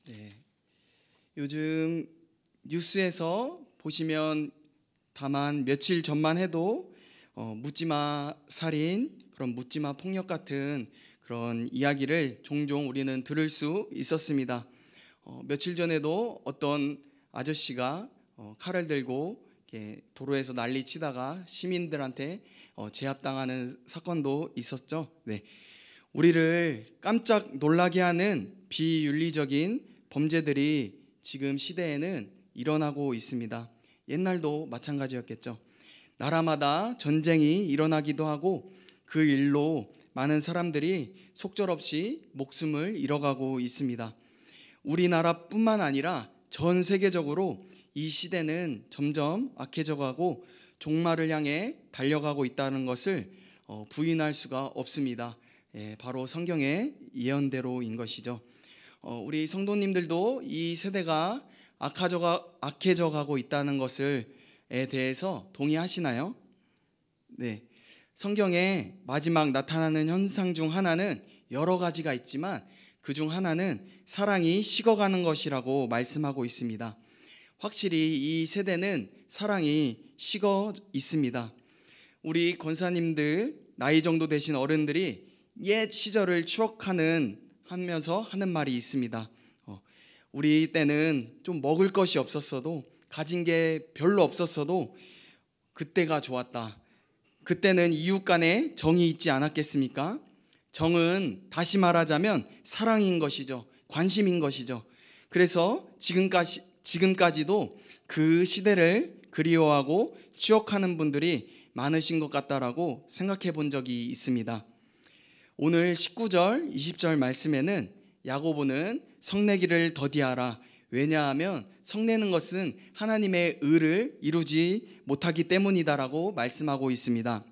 네, 요즘 뉴스에서 보시면 다만 며칠 전만 해도 묻지마 살인, 그런 묻지마 폭력 같은 그런 이야기를 종종 우리는 들을 수 있었습니다. 며칠 전에도 어떤 아저씨가 칼을 들고 이렇게 도로에서 난리 치다가 시민들한테 제압당하는 사건도 있었죠. 네, 우리를 깜짝 놀라게 하는 비윤리적인 범죄들이 지금 시대에는 일어나고 있습니다. 옛날도 마찬가지였겠죠. 나라마다 전쟁이 일어나기도 하고 그 일로 많은 사람들이 속절없이 목숨을 잃어가고 있습니다. 우리나라뿐만 아니라 전 세계적으로 이 시대는 점점 악해져가고 종말을 향해 달려가고 있다는 것을 부인할 수가 없습니다. 바로 성경의 예언대로인 것이죠. 우리 성도님들도 이 세대가 악해져 가고 있다는 것에 대해서 동의하시나요? 네. 성경에 마지막 나타나는 현상 중 하나는 여러 가지가 있지만 그 중 하나는 사랑이 식어가는 것이라고 말씀하고 있습니다. 확실히 이 세대는 사랑이 식어 있습니다. 우리 권사님들, 나이 정도 되신 어른들이 옛 시절을 추억하면서 하는 말이 있습니다. 우리 때는 좀 먹을 것이 없었어도, 가진 게 별로 없었어도 그때가 좋았다. 그때는 이웃 간에 정이 있지 않았겠습니까? 정은 다시 말하자면 사랑인 것이죠. 관심인 것이죠. 그래서 지금까지도 그 시대를 그리워하고 추억하는 분들이 많으신 것 같다라고 생각해 본 적이 있습니다. 오늘 19절, 20절 말씀에는 야고보는 성내기를 더디하라. 왜냐하면 성내는 것은 하나님의 의를 이루지 못하기 때문이다라고 말씀하고 있습니다.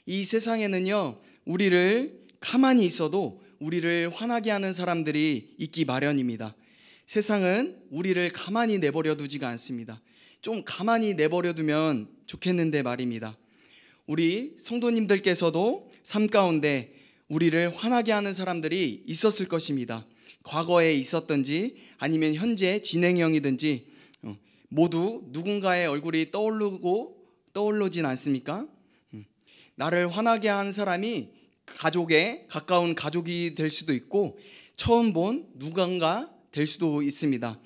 이 세상에는요, 우리를 가만히 있어도 우리를 화나게 하는 사람들이 있기 마련입니다. 세상은 우리를 가만히 내버려 두지가 않습니다. 좀 가만히 내버려 두면 좋겠는데 말입니다. 우리 성도님들께서도 삶 가운데 우리를 화나게 하는 사람들이 있었을 것입니다. 과거에 있었든지 아니면 현재 진행형이든지 모두 누군가의 얼굴이 떠오르진 않습니까? 나를 화나게 한 사람이 가까운 가족이 될 수도 있고 처음 본 누군가 될 수도 있습니다.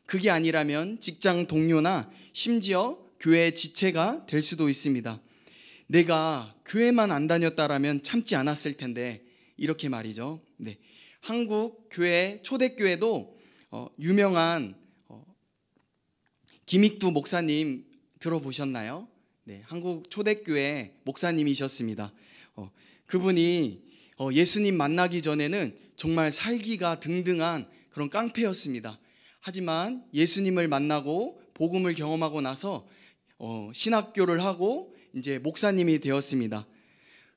그게 아니라면 직장 동료나 심지어 교회 지체가 될 수도 있습니다. 내가 교회만 안 다녔다라면 참지 않았을 텐데, 이렇게 말이죠. 네. 한국 교회 초대교회도 유명한 김익두 목사님 들어보셨나요? 네, 한국 초대교회 목사님이셨습니다. 그분이 예수님 만나기 전에는 정말 살기가 등등한 그런 깡패였습니다. 하지만 예수님을 만나고 복음을 경험하고 나서 신학교를 하고 이제 목사님이 되었습니다.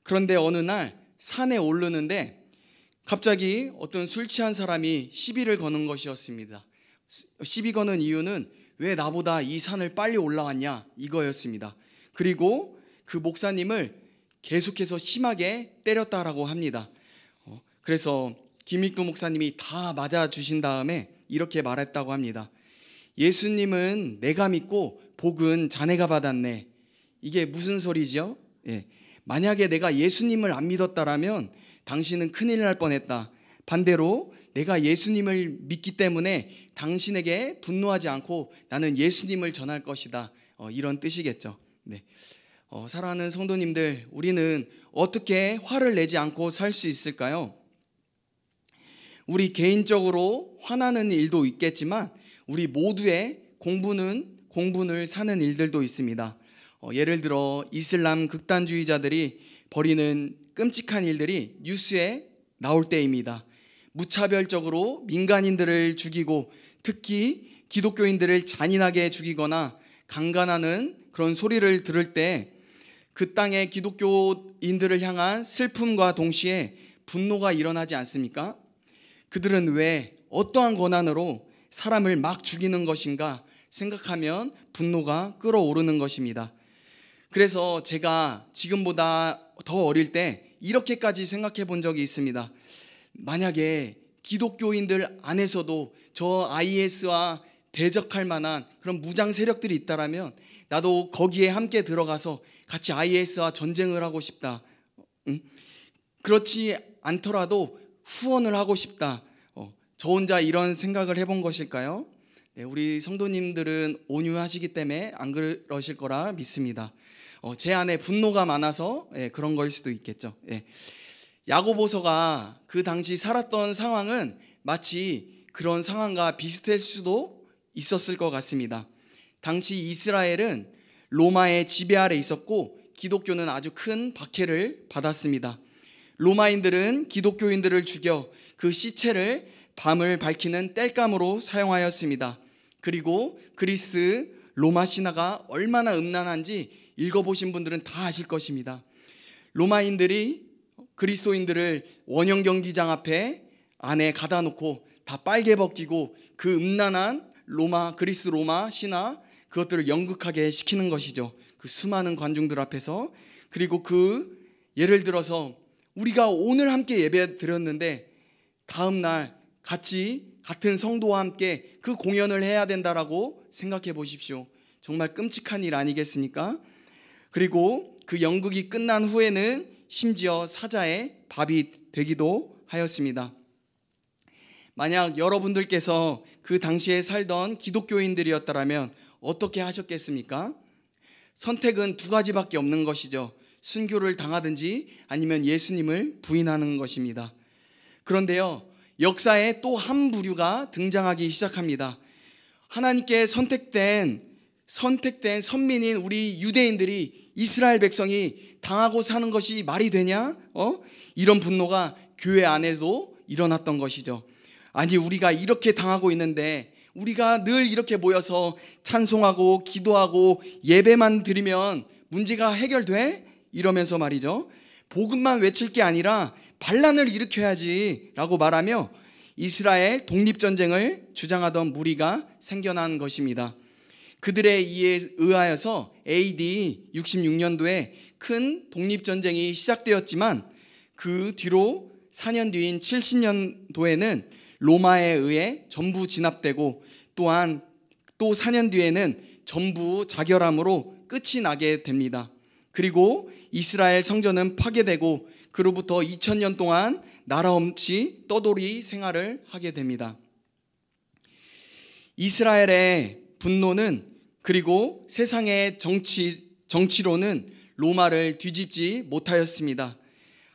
그런데 어느 날 산에 오르는데 갑자기 어떤 술 취한 사람이 시비를 거는 것이었습니다. 시비 거는 이유는 왜 나보다 이 산을 빨리 올라왔냐, 이거였습니다. 그리고 그 목사님을 계속해서 심하게 때렸다라고 합니다. 그래서 김익두 목사님이 다 맞아주신 다음에 이렇게 말했다고 합니다. 예수님은 내가 믿고 복은 자네가 받았네. 이게 무슨 소리죠? 만약에 내가 예수님을 안 믿었다라면 당신은 큰일 날 뻔했다. 반대로 내가 예수님을 믿기 때문에 당신에게 분노하지 않고 나는 예수님을 전할 것이다. 이런 뜻이겠죠. 네. 사랑하는 성도님들, 우리는 어떻게 화를 내지 않고 살 수 있을까요? 우리 개인적으로 화나는 일도 있겠지만 우리 모두의 공분을 사는 일들도 있습니다. 예를 들어 이슬람 극단주의자들이 벌이는 끔찍한 일들이 뉴스에 나올 때입니다. 무차별적으로 민간인들을 죽이고 특히 기독교인들을 잔인하게 죽이거나 강간하는 그런 소리를 들을 때 그 땅의 기독교인들을 향한 슬픔과 동시에 분노가 일어나지 않습니까? 그들은 왜 어떠한 권한으로 사람을 막 죽이는 것인가 생각하면 분노가 끓어오르는 것입니다. 그래서 제가 지금보다 더 어릴 때 이렇게까지 생각해 본 적이 있습니다. 만약에 기독교인들 안에서도 저 IS와 대적할 만한 그런 무장 세력들이 있다라면 나도 거기에 함께 들어가서 같이 IS와 전쟁을 하고 싶다. 그렇지 않더라도 후원을 하고 싶다. 저 혼자 이런 생각을 해본 것일까요? 네, 우리 성도님들은 온유하시기 때문에 안 그러실 거라 믿습니다. 제 안에 분노가 많아서 그런 거일 수도 있겠죠. 야고보서가 그 당시 살았던 상황은 마치 그런 상황과 비슷할 수도 있었을 것 같습니다. 당시 이스라엘은 로마의 지배 아래 있었고 기독교는 아주 큰 박해를 받았습니다. 로마인들은 기독교인들을 죽여 그 시체를 밤을 밝히는 땔감으로 사용하였습니다. 그리고 그리스 로마 신화가 얼마나 음란한지 읽어보신 분들은 다 아실 것입니다. 로마인들이 그리스도인들을 원형 경기장 앞에 안에 가다 놓고 다 빨개 벗기고 그 음란한 그리스 로마 신화 그것들을 연극하게 시키는 것이죠. 그 수많은 관중들 앞에서. 그리고 예를 들어서 우리가 오늘 함께 예배 드렸는데 다음 날 같은 성도와 함께 그 공연을 해야 된다라고 생각해 보십시오. 정말 끔찍한 일 아니겠습니까? 그리고 그 연극이 끝난 후에는 심지어 사자의 밥이 되기도 하였습니다. 만약 여러분들께서 그 당시에 살던 기독교인들이었다면 어떻게 하셨겠습니까? 선택은 두 가지밖에 없는 것이죠. 순교를 당하든지 아니면 예수님을 부인하는 것입니다. 그런데요, 역사에 또 한 부류가 등장하기 시작합니다. 하나님께 선택된 선민인 우리 유대인들이 이스라엘 백성이 당하고 사는 것이 말이 되냐? 이런 분노가 교회 안에도 일어났던 것이죠. 아니, 우리가 이렇게 당하고 있는데 우리가 늘 이렇게 모여서 찬송하고 기도하고 예배만 드리면 문제가 해결돼? 이러면서 말이죠. 복음만 외칠 게 아니라 반란을 일으켜야지 라고 말하며 이스라엘 독립전쟁을 주장하던 무리가 생겨난 것입니다. 그들에 의하여서 AD 66년도에 큰 독립전쟁이 시작되었지만 그 뒤로 4년 뒤인 70년도에는 로마에 의해 전부 진압되고 또한 또 4년 뒤에는 전부 자결함으로 끝이 나게 됩니다. 그리고 이스라엘 성전은 파괴되고 그로부터 2000년 동안 나라 없이 떠돌이 생활을 하게 됩니다. 이스라엘의 분노는 그리고 세상의 정치로는 로마를 뒤집지 못하였습니다.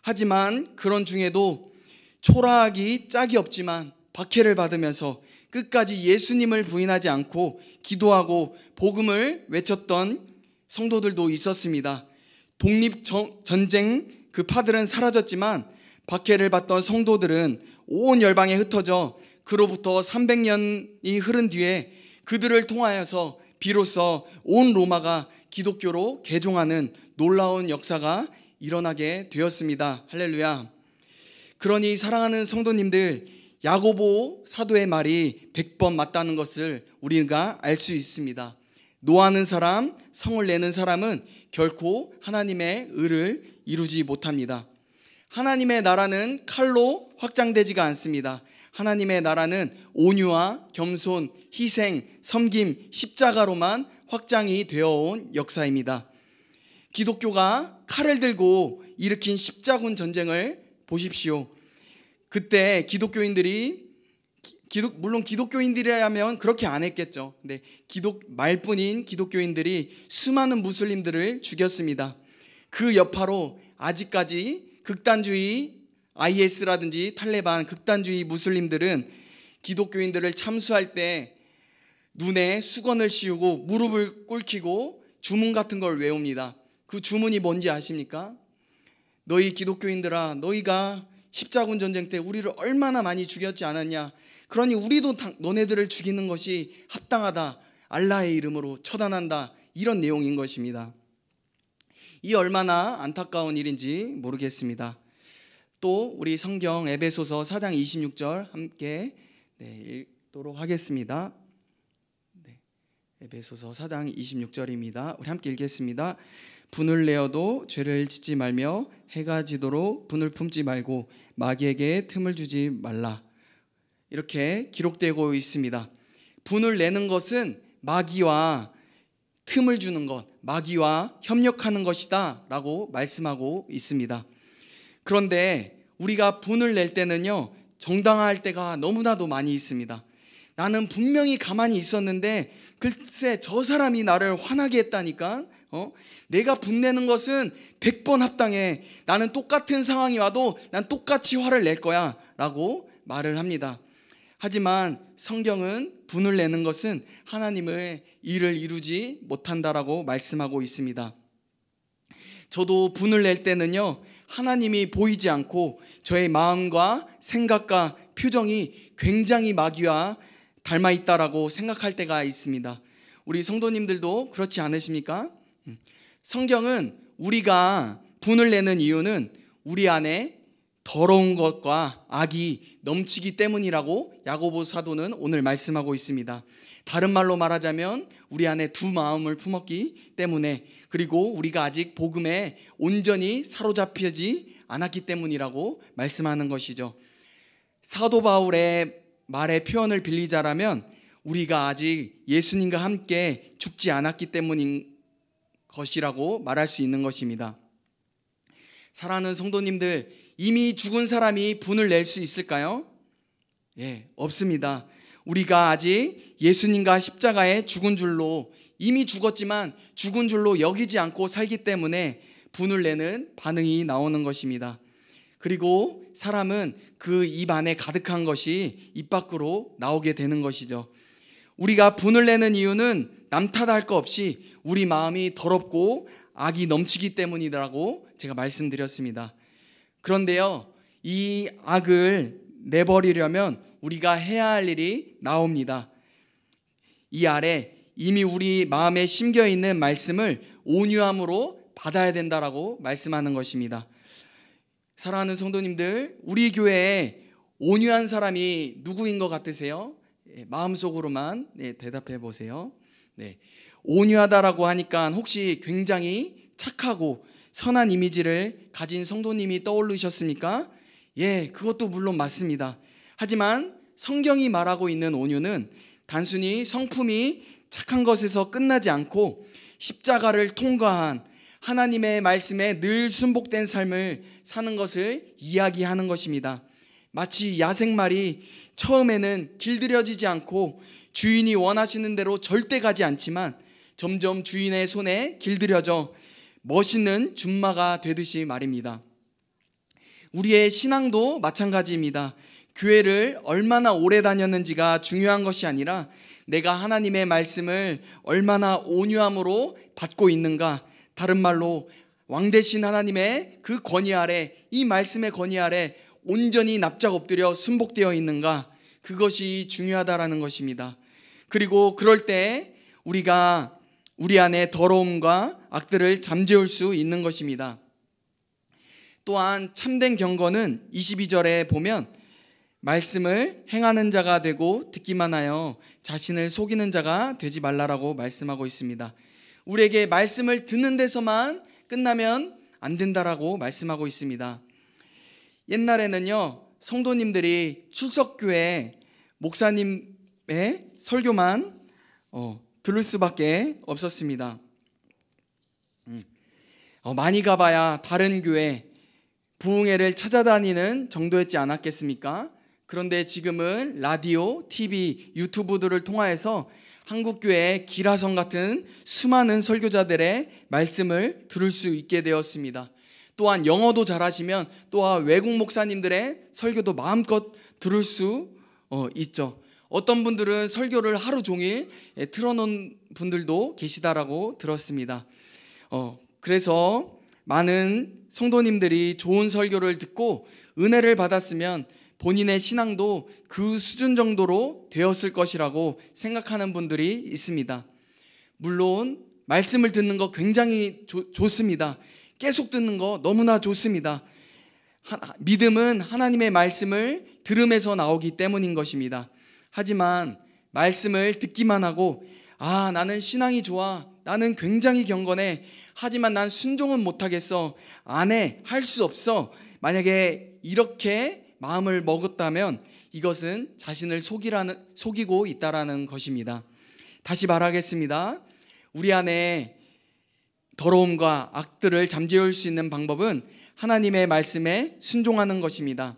하지만 그런 중에도 초라하기 짝이 없지만 박해를 받으면서 끝까지 예수님을 부인하지 않고 기도하고 복음을 외쳤던 성도들도 있었습니다. 독립전쟁 그 파들은 사라졌지만 박해를 받던 성도들은 온 열방에 흩어져 그로부터 300년이 흐른 뒤에 그들을 통하여서 비로소 온 로마가 기독교로 개종하는 놀라운 역사가 일어나게 되었습니다. 할렐루야. 그러니 사랑하는 성도님들, 야고보 사도의 말이 100번 맞다는 것을 우리가 알 수 있습니다. 노하는 사람, 성을 내는 사람은 결코 하나님의 의를 이루지 못합니다. 하나님의 나라는 칼로 확장되지가 않습니다. 하나님의 나라는 온유와 겸손, 희생, 섬김, 십자가로만 확장이 되어온 역사입니다. 기독교가 칼을 들고 일으킨 십자군 전쟁을 보십시오. 그때 물론 기독교인들이라면 그렇게 안 했겠죠. 근데 말뿐인 기독교인들이 수많은 무슬림들을 죽였습니다. 그 여파로 아직까지 극단주의 IS라든지 탈레반 극단주의 무슬림들은 기독교인들을 참수할 때 눈에 수건을 씌우고 무릎을 꿇히고 주문 같은 걸 외웁니다. 그 주문이 뭔지 아십니까? 너희 기독교인들아, 너희가 십자군 전쟁 때 우리를 얼마나 많이 죽였지 않았냐? 그러니 우리도 너네들을 죽이는 것이 합당하다. 알라의 이름으로 처단한다. 이런 내용인 것입니다. 이 얼마나 안타까운 일인지 모르겠습니다. 또 우리 성경 에베소서 4장 26절 함께 읽도록 하겠습니다. 에베소서 4장 26절입니다. 우리 함께 읽겠습니다. 분을 내어도 죄를 짓지 말며 해가 지도록 분을 품지 말고 마귀에게 틈을 주지 말라. 이렇게 기록되고 있습니다. 분을 내는 것은 마귀와 틈을 주는 것, 마귀와 협력하는 것이다 라고 말씀하고 있습니다. 그런데 우리가 분을 낼 때는요, 정당화할 때가 너무나도 많이 있습니다. 나는 분명히 가만히 있었는데 글쎄 저 사람이 나를 화나게 했다니까. 내가 분내는 것은 100번 합당해. 나는 똑같은 상황이 와도 난 똑같이 화를 낼 거야 라고 말을 합니다. 하지만 성경은 분을 내는 것은 하나님의 일을 이루지 못한다라고 말씀하고 있습니다. 저도 분을 낼 때는요, 하나님이 보이지 않고 저의 마음과 생각과 표정이 굉장히 마귀와 닮아 있다라고 생각할 때가 있습니다. 우리 성도님들도 그렇지 않으십니까? 성경은 우리가 분을 내는 이유는 우리 안에 더러운 것과 악이 넘치기 때문이라고 야고보 사도는 오늘 말씀하고 있습니다. 다른 말로 말하자면 우리 안에 두 마음을 품었기 때문에, 그리고 우리가 아직 복음에 온전히 사로잡히지 않았기 때문이라고 말씀하는 것이죠. 사도 바울의 말의 표현을 빌리자라면 우리가 아직 예수님과 함께 죽지 않았기 때문인 것이라고 말할 수 있는 것입니다. 사랑하는 성도님들, 이미 죽은 사람이 분을 낼 수 있을까요? 없습니다. 우리가 아직 예수님과 십자가에 죽은 줄로, 이미 죽었지만 죽은 줄로 여기지 않고 살기 때문에 분을 내는 반응이 나오는 것입니다. 그리고 사람은 그 입 안에 가득한 것이 입 밖으로 나오게 되는 것이죠. 우리가 분을 내는 이유는 남 탓할 거 없이 우리 마음이 더럽고 악이 넘치기 때문이라고 제가 말씀드렸습니다. 그런데요, 이 악을 내버리려면 우리가 해야 할 일이 나옵니다. 이 아래 이미 우리 마음에 심겨 있는 말씀을 온유함으로 받아야 된다라고 말씀하는 것입니다. 사랑하는 성도님들, 우리 교회에 온유한 사람이 누구인 것 같으세요? 마음속으로만 대답해 보세요. 온유하다라고 하니까 혹시 굉장히 착하고 선한 이미지를 가진 성도님이 떠오르셨습니까? 그것도 물론 맞습니다. 하지만 성경이 말하고 있는 온유는 단순히 성품이 착한 것에서 끝나지 않고 십자가를 통과한 하나님의 말씀에 늘 순복된 삶을 사는 것을 이야기하는 것입니다. 마치 야생말이 처음에는 길들여지지 않고 주인이 원하시는 대로 절대 가지 않지만 점점 주인의 손에 길들여져 멋있는 준마가 되듯이 말입니다. 우리의 신앙도 마찬가지입니다. 교회를 얼마나 오래 다녔는지가 중요한 것이 아니라 내가 하나님의 말씀을 얼마나 온유함으로 받고 있는가, 다른 말로 왕 대신 하나님의 그 권위 아래, 이 말씀의 권위 아래 온전히 납작 엎드려 순복되어 있는가, 그것이 중요하다라는 것입니다. 그리고 그럴 때 우리가 우리 안에 더러움과 악들을 잠재울 수 있는 것입니다. 또한 참된 경건은 22절에 보면 말씀을 행하는 자가 되고 듣기만 하여 자신을 속이는 자가 되지 말라라고 말씀하고 있습니다. 우리에게 말씀을 듣는 데서만 끝나면 안 된다라고 말씀하고 있습니다. 옛날에는요, 성도님들이 출석교회 목사님의 설교만 들을 수밖에 없었습니다. 많이 가봐야 다른 교회 부흥회를 찾아다니는 정도였지 않았겠습니까? 그런데 지금은 라디오, TV, 유튜브들을 통하여서 한국교회 기라성 같은 수많은 설교자들의 말씀을 들을 수 있게 되었습니다. 또한 영어도 잘하시면 또한 외국 목사님들의 설교도 마음껏 들을 수 있죠. 어떤 분들은 설교를 하루 종일 틀어놓은 분들도 계시다라고 들었습니다. 그래서 많은 성도님들이 좋은 설교를 듣고 은혜를 받았으면 본인의 신앙도 그 수준 정도로 되었을 것이라고 생각하는 분들이 있습니다. 물론 말씀을 듣는 거 굉장히 좋습니다. 계속 듣는 거 너무나 좋습니다. 믿음은 하나님의 말씀을 들음에서 나오기 때문인 것입니다. 하지만 말씀을 듣기만 하고 나는 신앙이 좋아, 나는 굉장히 경건해, 하지만 난 순종은 못하겠어, 안 해, 할 수 없어, 만약에 이렇게 마음을 먹었다면 이것은 자신을 속이고 있다라는 것입니다. 다시 말하겠습니다. 우리 안에 더러움과 악들을 잠재울 수 있는 방법은 하나님의 말씀에 순종하는 것입니다.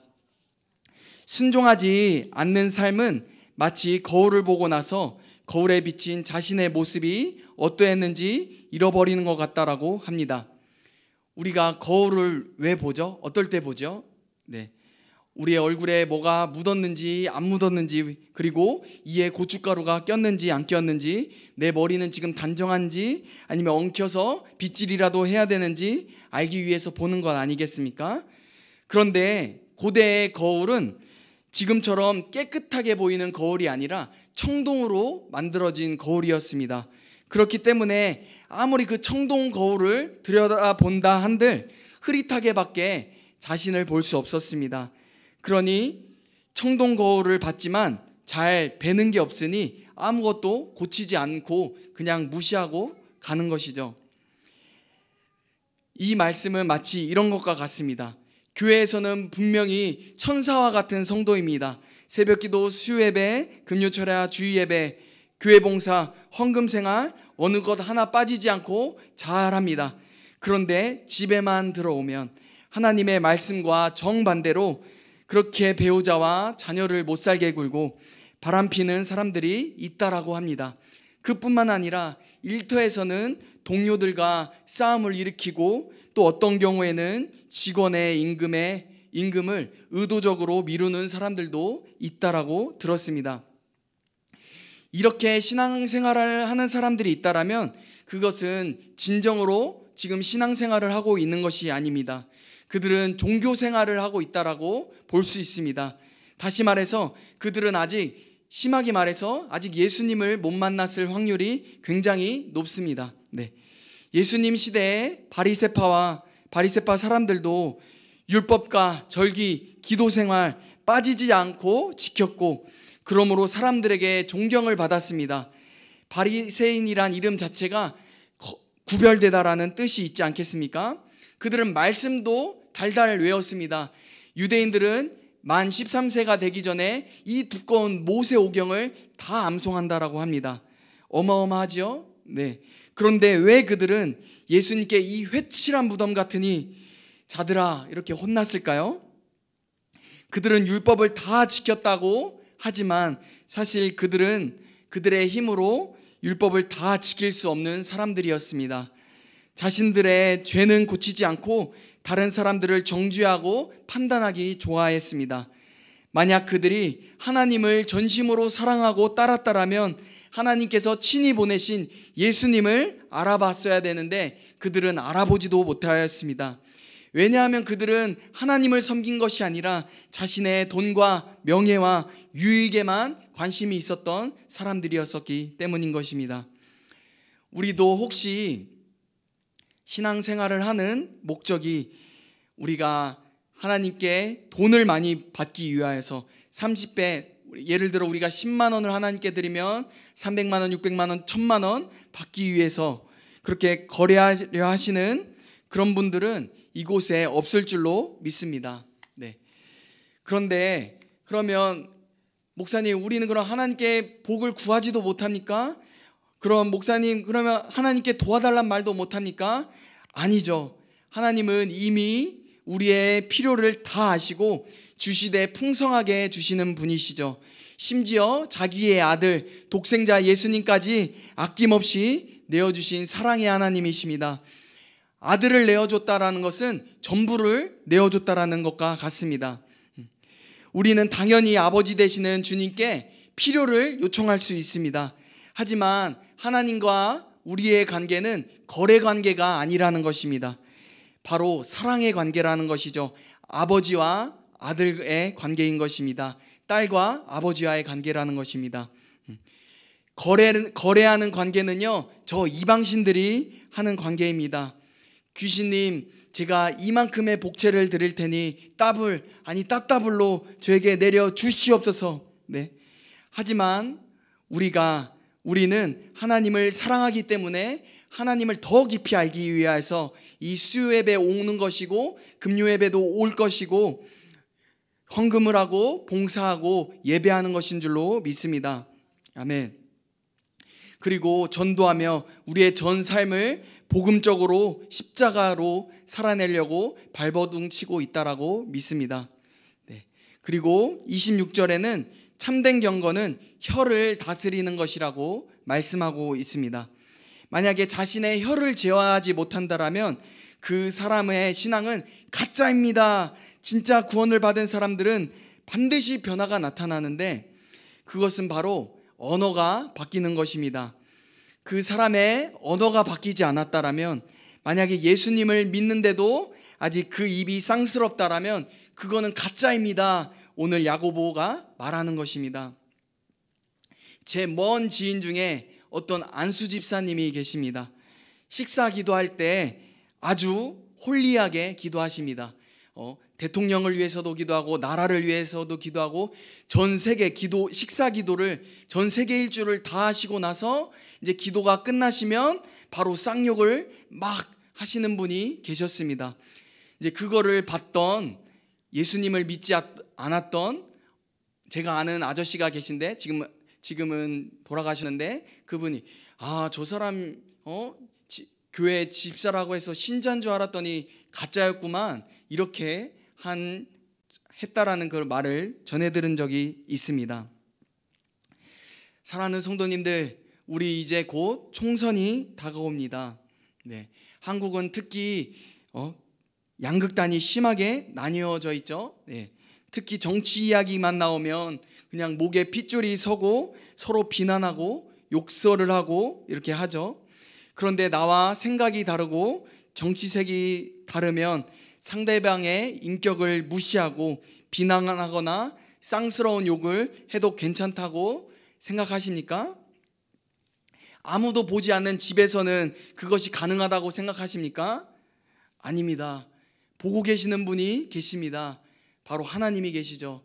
순종하지 않는 삶은 마치 거울을 보고 나서 거울에 비친 자신의 모습이 어떠했는지 잃어버리는 것 같다라고 합니다. 우리가 거울을 왜 보죠? 어떨 때 보죠? 우리의 얼굴에 뭐가 묻었는지 안 묻었는지, 그리고 이에 고춧가루가 꼈는지 안 꼈는지, 내 머리는 지금 단정한지 아니면 엉켜서 빗질이라도 해야 되는지 알기 위해서 보는 것 아니겠습니까? 그런데 고대의 거울은 지금처럼 깨끗하게 보이는 거울이 아니라 청동으로 만들어진 거울이었습니다. 그렇기 때문에 아무리 그 청동 거울을 들여다본다 한들 흐릿하게밖에 자신을 볼 수 없었습니다. 그러니 청동 거울을 봤지만 잘 배는 게 없으니 아무것도 고치지 않고 그냥 무시하고 가는 것이죠. 이 말씀은 마치 이런 것과 같습니다. 교회에서는 분명히 천사와 같은 성도입니다. 새벽기도, 수요예배, 금요철야, 주일예배, 교회 봉사, 헌금 생활 어느 것 하나 빠지지 않고 잘합니다. 그런데 집에만 들어오면 하나님의 말씀과 정반대로 그렇게 배우자와 자녀를 못 살게 굴고 바람피는 사람들이 있다라고 합니다. 그뿐만 아니라 일터에서는 동료들과 싸움을 일으키고 또 어떤 경우에는 직원의 임금을 의도적으로 미루는 사람들도 있다라고 들었습니다. 이렇게 신앙생활을 하는 사람들이 있다라면 그것은 진정으로 지금 신앙생활을 하고 있는 것이 아닙니다. 그들은 종교생활을 하고 있다라고 볼 수 있습니다. 다시 말해서 그들은 심하게 말해서 아직 예수님을 못 만났을 확률이 굉장히 높습니다. 예수님 시대에 바리새파 사람들도 율법과 절기, 기도생활 빠지지 않고 지켰고 그러므로 사람들에게 존경을 받았습니다. 바리새인이란 이름 자체가 구별되다라는 뜻이 있지 않겠습니까? 그들은 말씀도 달달 외웠습니다. 유대인들은 만 13세가 되기 전에 이 두꺼운 모세오경을 다 암송한다라고 합니다. 어마어마하죠? 그런데 왜 그들은 예수님께 이 회칠한 무덤 같으니 자들아 이렇게 혼났을까요? 그들은 율법을 다 지켰다고 하지만 사실 그들은 그들의 힘으로 율법을 다 지킬 수 없는 사람들이었습니다. 자신들의 죄는 고치지 않고 다른 사람들을 정죄하고 판단하기 좋아했습니다. 만약 그들이 하나님을 전심으로 사랑하고 따랐다라면 하나님께서 친히 보내신 예수님을 알아봤어야 되는데 그들은 알아보지도 못하였습니다. 왜냐하면 그들은 하나님을 섬긴 것이 아니라 자신의 돈과 명예와 유익에만 관심이 있었던 사람들이었기 때문인 것입니다. 우리도 혹시 신앙생활을 하는 목적이 우리가 하나님께 돈을 많이 받기 위하여서 30배, 예를 들어 우리가 10만 원을 하나님께 드리면 300만 원, 600만 원, 1000만 원 받기 위해서 그렇게 거래하려 하시는 그런 분들은 이곳에 없을 줄로 믿습니다. 그런데 그러면 목사님, 우리는 그럼 하나님께 복을 구하지도 못합니까? 그럼 목사님, 그러면 하나님께 도와달란 말도 못합니까? 아니죠. 하나님은 이미 우리의 필요를 다 아시고 주시되 풍성하게 주시는 분이시죠. 심지어 자기의 아들 독생자 예수님까지 아낌없이 내어주신 사랑의 하나님이십니다. 아들을 내어줬다라는 것은 전부를 내어줬다라는 것과 같습니다. 우리는 당연히 아버지 되시는 주님께 필요를 요청할 수 있습니다. 하지만 하나님과 우리의 관계는 거래 관계가 아니라는 것입니다. 바로 사랑의 관계라는 것이죠. 아버지와 아들의 관계인 것입니다. 딸과 아버지와의 관계라는 것입니다. 거래하는 관계는요, 저 이방신들이 하는 관계입니다. 귀신님, 제가 이만큼의 복채를 드릴 테니 따따블로 저에게 내려 주시옵소서. 하지만 우리는 하나님을 사랑하기 때문에 하나님을 더 깊이 알기 위해서 이 수요예배 오는 것이고 금요예배도 올 것이고 헌금을 하고 봉사하고 예배하는 것인 줄로 믿습니다. 아멘. 그리고 전도하며 우리의 전 삶을 복음적으로 십자가로 살아내려고 발버둥치고 있다라고 믿습니다. 네. 그리고 26절에는 참된 경건은 혀를 다스리는 것이라고 말씀하고 있습니다. 만약에 자신의 혀를 제어하지 못한다라면 그 사람의 신앙은 가짜입니다. 진짜 구원을 받은 사람들은 반드시 변화가 나타나는데 그것은 바로 언어가 바뀌는 것입니다. 그 사람의 언어가 바뀌지 않았다라면, 만약에 예수님을 믿는데도 아직 그 입이 쌍스럽다라면 그거는 가짜입니다. 오늘 야고보가 말하는 것입니다. 제 먼 지인 중에 어떤 안수 집사님이 계십니다. 식사 기도할 때 아주 홀리하게 기도하십니다. 대통령을 위해서도 기도하고 나라를 위해서도 기도하고 전 세계 식사 기도를 전 세계 일주를 다 하시고 나서 이제 기도가 끝나시면 바로 쌍욕을 막 하시는 분이 계셨습니다. 이제 그거를 봤던, 예수님을 믿지 않았던 제가 아는 아저씨가 계신데 지금은 돌아가시는데, 그분이 저 사람 교회 집사라고 해서 신자인 줄 알았더니 가짜였구만, 이렇게 했다라는 그 말을 전해 들은 적이 있습니다. 사랑하는 성도님들, 우리 이제 곧 총선이 다가옵니다. 네, 한국은 특히 양극단이 심하게 나뉘어져 있죠. 네, 특히 정치 이야기만 나오면 그냥 목에 핏줄이 서고 서로 비난하고 욕설을 하고 이렇게 하죠. 그런데 나와 생각이 다르고 정치색이 다르면 상대방의 인격을 무시하고 비난하거나 쌍스러운 욕을 해도 괜찮다고 생각하십니까? 아무도 보지 않는 집에서는 그것이 가능하다고 생각하십니까? 아닙니다. 보고 계시는 분이 계십니다. 바로 하나님이 계시죠.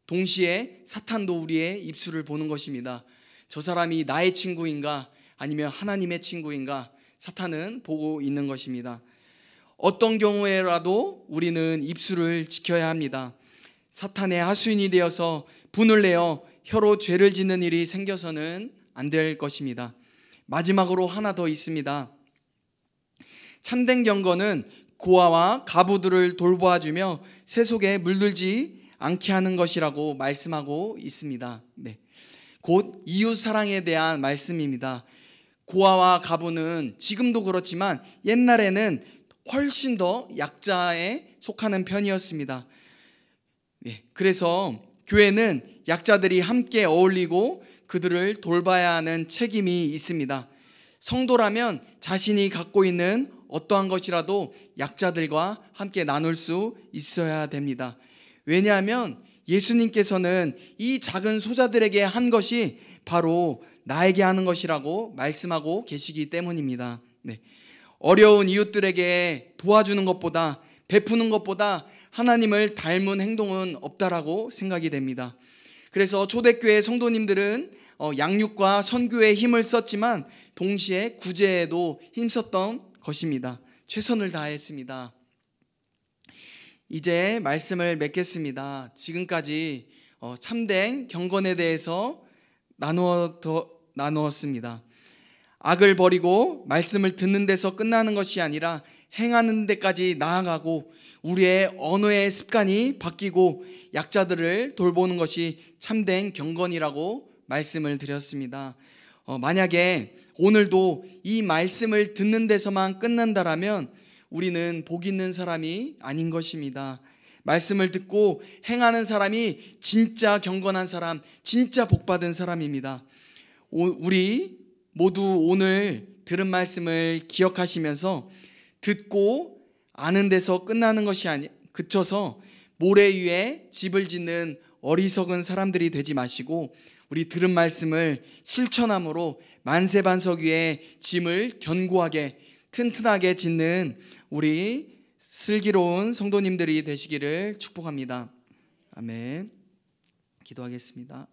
동시에 사탄도 우리의 입술을 보는 것입니다. 저 사람이 나의 친구인가 아니면 하나님의 친구인가, 사탄은 보고 있는 것입니다. 어떤 경우에라도 우리는 입술을 지켜야 합니다. 사탄의 하수인이 되어서 분을 내어 혀로 죄를 짓는 일이 생겨서는 안 될 것입니다. 마지막으로 하나 더 있습니다. 참된 경건은 고아와 가부들을 돌보아주며 세속에 물들지 않게 하는 것이라고 말씀하고 있습니다. 네. 곧 이웃 사랑에 대한 말씀입니다. 고아와 가부는 지금도 그렇지만 옛날에는 훨씬 더 약자에 속하는 편이었습니다. 네. 그래서 교회는 약자들이 함께 어울리고 그들을 돌봐야 하는 책임이 있습니다. 성도라면 자신이 갖고 있는 어떠한 것이라도 약자들과 함께 나눌 수 있어야 됩니다. 왜냐하면 예수님께서는 이 작은 소자들에게 한 것이 바로 나에게 하는 것이라고 말씀하고 계시기 때문입니다. 네. 어려운 이웃들에게 도와주는 것보다, 베푸는 것보다 하나님을 닮은 행동은 없다라고 생각이 됩니다. 그래서 초대교회 성도님들은 양육과 선교에 힘을 썼지만 동시에 구제에도 힘썼던 것입니다. 최선을 다했습니다. 이제 말씀을 맺겠습니다. 지금까지 참된 경건에 대해서 나누었습니다. 악을 버리고 말씀을 듣는 데서 끝나는 것이 아니라 행하는 데까지 나아가고 우리의 언어의 습관이 바뀌고 약자들을 돌보는 것이 참된 경건이라고 말씀을 드렸습니다. 만약에 오늘도 이 말씀을 듣는 데서만 끝난다라면 우리는 복 있는 사람이 아닌 것입니다. 말씀을 듣고 행하는 사람이 진짜 경건한 사람, 진짜 복받은 사람입니다. 우리 모두 오늘 들은 말씀을 기억하시면서 듣고 아는 데서 끝나는 것이 그쳐서 모래 위에 집을 짓는 어리석은 사람들이 되지 마시고 우리 들은 말씀을 실천함으로 만세반석 위에 짐을 견고하게 튼튼하게 짓는 우리 슬기로운 성도님들이 되시기를 축복합니다. 아멘. 기도하겠습니다.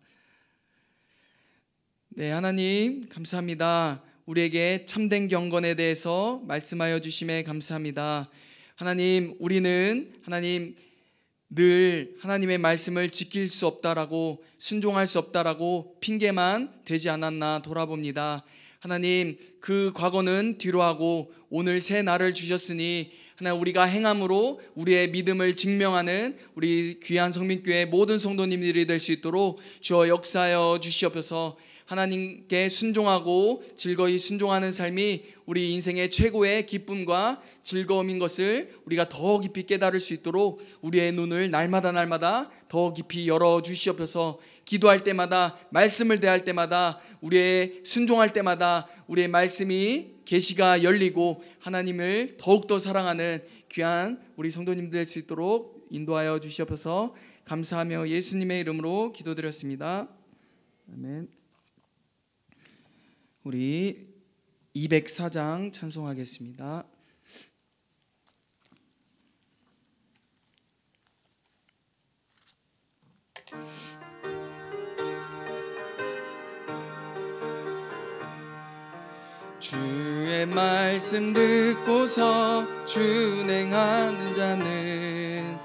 네, 하나님 감사합니다. 우리에게 참된 경건에 대해서 말씀하여 주심에 감사합니다. 하나님, 우리는 하나님 늘 하나님의 말씀을 지킬 수 없다라고, 순종할 수 없다라고 핑계만 대지 않았나 돌아봅니다. 하나님, 그 과거는 뒤로 하고 오늘 새 날을 주셨으니 하나님, 우리가 행함으로 우리의 믿음을 증명하는 우리 귀한 성민교회 모든 성도님들이 될 수 있도록 주여 역사하여 주시옵소서. 하나님께 순종하고 즐거이 순종하는 삶이 우리 인생의 최고의 기쁨과 즐거움인 것을 우리가 더 깊이 깨달을 수 있도록 우리의 눈을 날마다 더 깊이 열어 주시옵소서. 기도할 때마다, 말씀을 대할 때마다, 우리의 순종할 때마다 우리의 말씀이 계시가 열리고 하나님을 더욱더 사랑하는 귀한 우리 성도님들 될 수 있도록 인도하여 주시옵소서. 감사하며 예수님의 이름으로 기도드렸습니다. 아멘. 우리 204장 찬송하겠습니다. 주의 말씀 듣고서 준행하는 자는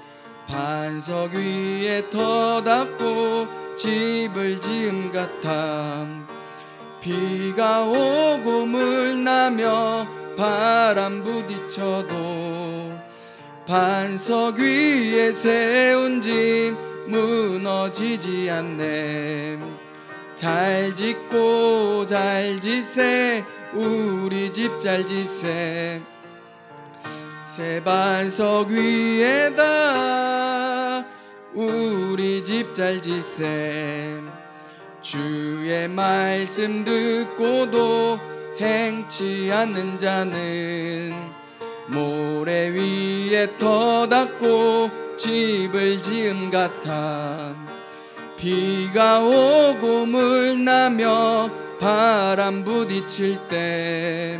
반석 위에 터닫고 집을 지은 같아. 비가 오고 물 나며 바람 부딪혀도 반석 위에 세운 집 무너지지 않네. 잘 짓고 잘 짓세, 우리 집 잘 짓세. 새 반석 위에다 우리 집 잘 짓세. 주의 말씀 듣고도 행치 않는 자는 모래 위에 터닫고 집을 지은 같아. 비가 오고 물 나며 바람 부딪힐 때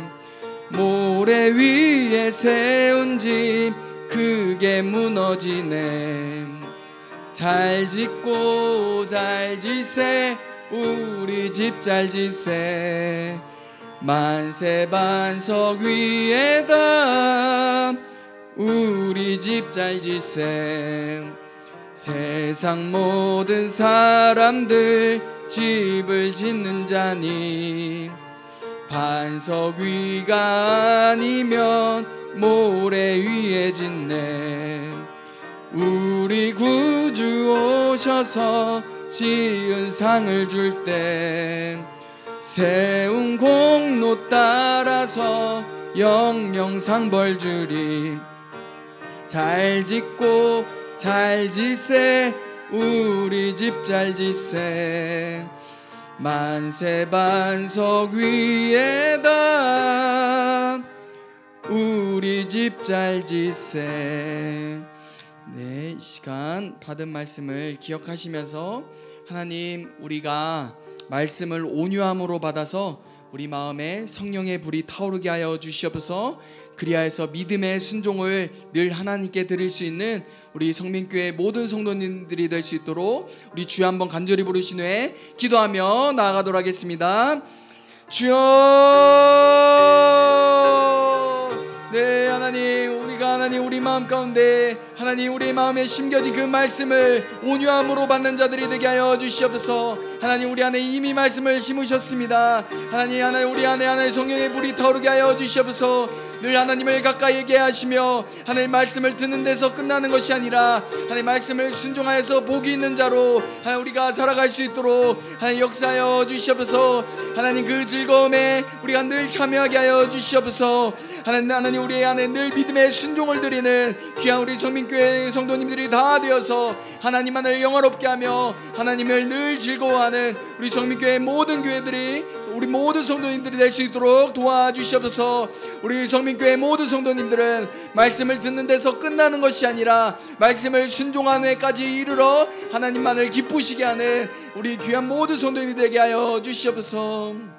모래 위에 세운 집 그게 무너지네. 잘 짓고 잘 짓세, 우리 집 잘 짓세. 만세 반석 위에다 우리 집 잘 짓세. 세상 모든 사람들 집을 짓는 자니 반석 위가 아니면 모래 위에 짓네. 우리 구주 오셔서 지은 상을 줄 때 세운 공로 따라서 영영상 벌 주리. 잘 짓고 잘 짓세, 우리 집 잘 짓세. 만세 반석 위에다 우리 집 잘 짓세. 네, 이 시간 받은 말씀을 기억하시면서 하나님, 우리가 말씀을 온유함으로 받아서 우리 마음에 성령의 불이 타오르게 하여 주시옵소서. 그리하여서 믿음의 순종을 늘 하나님께 드릴 수 있는 우리 성민교회 모든 성도님들이 될 수 있도록 우리 주여 한번 간절히 부르신 후에 기도하며 나아가도록 하겠습니다. 주여, 네, 하나님, 우리 마음 가운데 하나님, 우리 마음에 심겨진 그 말씀을 온유함으로 받는 자들이 되게 하여 주시옵소서. 하나님, 우리 안에 이미 말씀을 심으셨습니다. 하나님, 우리 안에 하나님 성령의 불이 타오르게 하여 주시옵소서. 늘 하나님을 가까이 하시며 하나님 말씀을 듣는 데서 끝나는 것이 아니라 하나님 말씀을 순종하여서 복이 있는 자로 하나님 우리가 살아갈 수 있도록 하나님 역사하여 주시옵소서. 하나님, 그 즐거움에 우리가 늘 참여하게 하여 주시옵소서. 하나님, 우리 안에 늘 믿음의 순종을 드리는 귀한 우리 성민교회 성도님들이 다 되어서 하나님만을 영화롭게 하며 하나님을 늘 즐거워하는 우리 성민교회 모든 교회들이, 우리 모든 성도님들이 될 수 있도록 도와주시옵소서. 우리 성민교회 모든 성도님들은 말씀을 듣는 데서 끝나는 것이 아니라 말씀을 순종하는 데까지 이르러 하나님만을 기쁘시게 하는 우리 귀한 모든 성도님이 되게 하여 주시옵소서.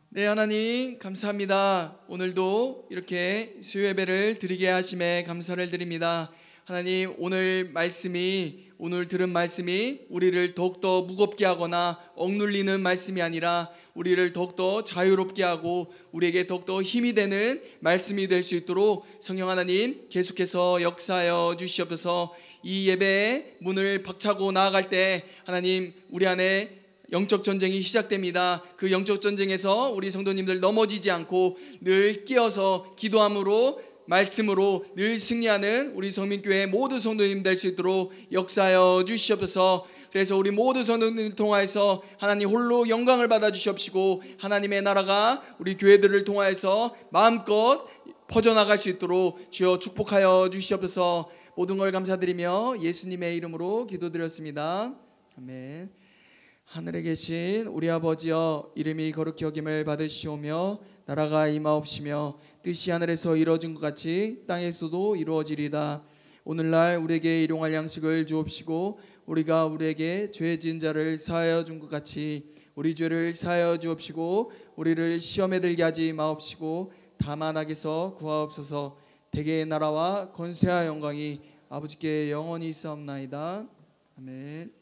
네, 하나님 감사합니다. 오늘도 이렇게 수요 예배를 드리게 하심에 감사를 드립니다. 하나님, 오늘 들은 말씀이 우리를 더욱더 무겁게 하거나 억눌리는 말씀이 아니라 우리를 더욱더 자유롭게 하고 우리에게 더욱더 힘이 되는 말씀이 될 수 있도록 성령 하나님 계속해서 역사하여 주시옵소서. 이 예배의 문을 박차고 나아갈 때 하나님, 우리 안에 영적 전쟁이 시작됩니다. 그 영적 전쟁에서 우리 성도님들 넘어지지 않고 늘 끼어서 기도함으로, 말씀으로 늘 승리하는 우리 성민교회 모두 성도님 될 수 있도록 역사하여 주시옵소서. 그래서 우리 모두 성도님을 통하여서 하나님 홀로 영광을 받아 주시옵시고 하나님의 나라가 우리 교회들을 통하여서 마음껏 퍼져나갈 수 있도록 주여 축복하여 주시옵소서. 모든 걸 감사드리며 예수님의 이름으로 기도드렸습니다. 아멘. 하늘에 계신 우리 아버지여, 이름이 거룩히 여김을 받으시오며 나라가 임하옵시며 뜻이 하늘에서 이루어진 것 같이 땅에서도 이루어지리다. 오늘날 우리에게 일용할 양식을 주옵시고 우리가 우리에게 죄 지은 자를 사하여 준 것 같이 우리 죄를 사하여 주옵시고 우리를 시험에 들게 하지 마옵시고 다만 악에서 구하옵소서. 대개의 나라와 권세와 영광이 아버지께 영원히 있사옵나이다. 아멘.